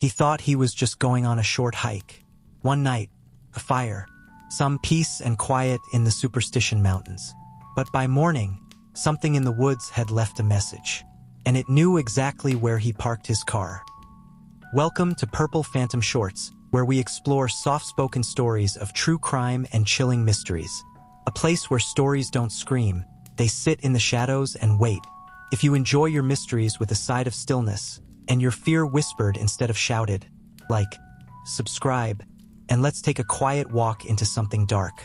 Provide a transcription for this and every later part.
He thought he was just going on a short hike. One night, a fire, some peace and quiet in the Superstition Mountains. But by morning, something in the woods had left a message, and it knew exactly where he parked his car. Welcome to Purple Phantom Shorts, where we explore soft-spoken stories of true crime and chilling mysteries. A place where stories don't scream, they sit in the shadows and wait. If you enjoy your mysteries with a side of stillness, and your fear whispered instead of shouted, like, subscribe, and let's take a quiet walk into something dark.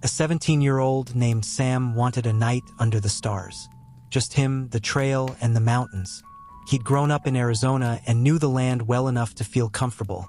A 17-year-old named Sam wanted a night under the stars. Just him, the trail, and the mountains. He'd grown up in Arizona and knew the land well enough to feel comfortable,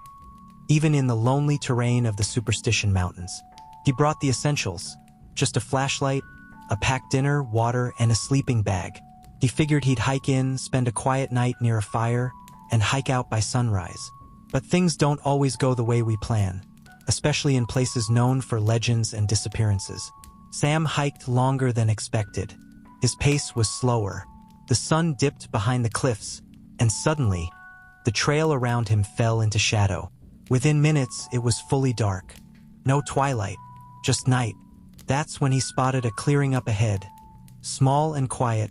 even in the lonely terrain of the Superstition Mountains. He brought the essentials, just a flashlight, a packed dinner, water, and a sleeping bag. He figured he'd hike in, spend a quiet night near a fire, and hike out by sunrise. But things don't always go the way we plan, especially in places known for legends and disappearances. Sam hiked longer than expected. His pace was slower. The sun dipped behind the cliffs, and suddenly, the trail around him fell into shadow. Within minutes, it was fully dark. No twilight, just night. That's when he spotted a clearing up ahead, small and quiet,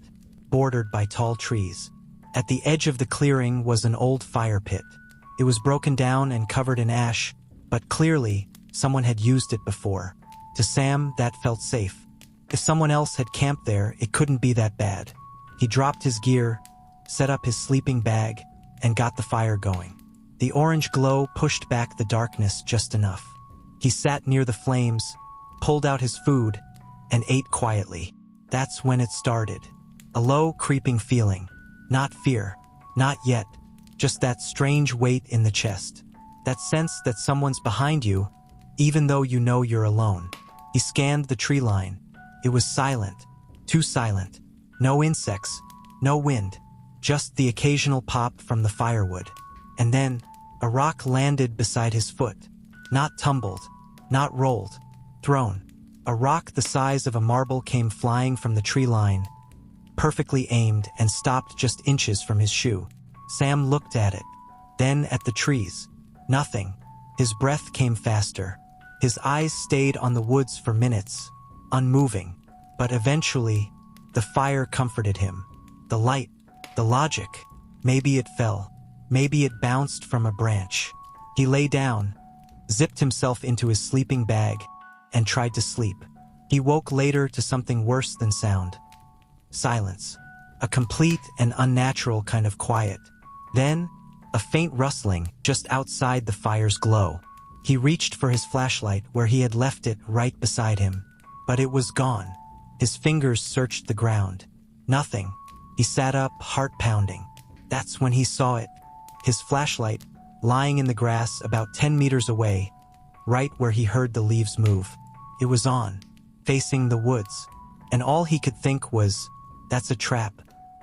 bordered by tall trees. At the edge of the clearing was an old fire pit. It was broken down and covered in ash, but clearly, someone had used it before. To Sam, that felt safe. If someone else had camped there, it couldn't be that bad. He dropped his gear, set up his sleeping bag, and got the fire going. The orange glow pushed back the darkness just enough. He sat near the flames, pulled out his food, and ate quietly. That's when it started. A low, creeping feeling. Not fear. Not yet. Just that strange weight in the chest. That sense that someone's behind you, even though you know you're alone. He scanned the tree line. It was silent. Too silent. No insects. No wind. Just the occasional pop from the firewood. And then, a rock landed beside his foot. Not tumbled. Not rolled. Thrown. A rock the size of a marble came flying from the tree line, perfectly aimed, and stopped just inches from his shoe. Sam looked at it, then at the trees. Nothing. His breath came faster. His eyes stayed on the woods for minutes, unmoving. But eventually, the fire comforted him. The light, the logic. Maybe it fell. Maybe it bounced from a branch. He lay down, zipped himself into his sleeping bag, and tried to sleep. He woke later to something worse than sound. Silence. A complete and unnatural kind of quiet. Then, a faint rustling just outside the fire's glow. He reached for his flashlight where he had left it right beside him. But it was gone. His fingers searched the ground. Nothing. He sat up, heart pounding. That's when he saw it. His flashlight, lying in the grass about 10 meters away, right where he heard the leaves move. It was on, facing the woods. And all he could think was, that's a trap.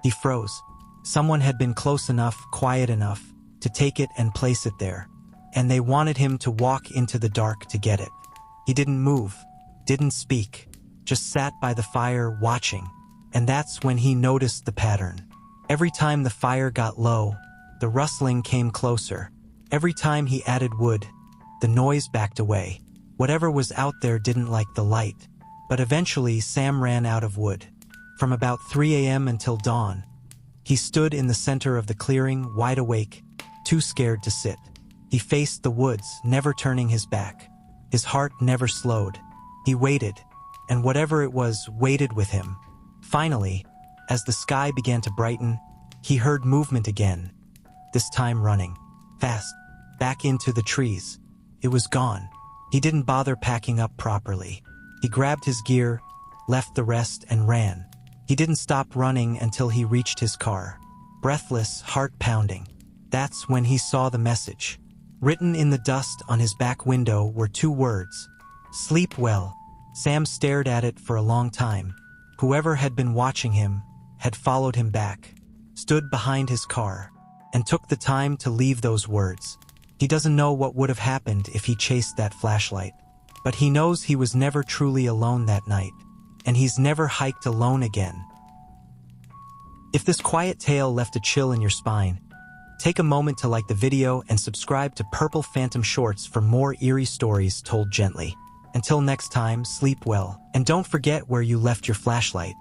He froze. Someone had been close enough, quiet enough, to take it and place it there. And they wanted him to walk into the dark to get it. He didn't move, didn't speak, just sat by the fire watching. And that's when he noticed the pattern. Every time the fire got low, the rustling came closer. Every time he added wood, the noise backed away. Whatever was out there didn't like the light. But eventually, Sam ran out of wood. From about 3 a.m. until dawn, he stood in the center of the clearing, wide awake, too scared to sit. He faced the woods, never turning his back. His heart never slowed. He waited, and whatever it was waited with him. Finally, as the sky began to brighten, he heard movement again, this time running, fast, back into the trees. It was gone. He didn't bother packing up properly. He grabbed his gear, left the rest, and ran. He didn't stop running until he reached his car. Breathless, heart pounding. That's when he saw the message. Written in the dust on his back window were 2 words. Sleep well. Sam stared at it for a long time. Whoever had been watching him had followed him back, stood behind his car, and took the time to leave those words. He doesn't know what would have happened if he chased that flashlight, but he knows he was never truly alone that night. And he's never hiked alone again. If this quiet tale left a chill in your spine, Take a moment to like the video and subscribe to Purple Phantom Shorts for more eerie stories told gently. Until next time, sleep well, and don't forget where you left your flashlight.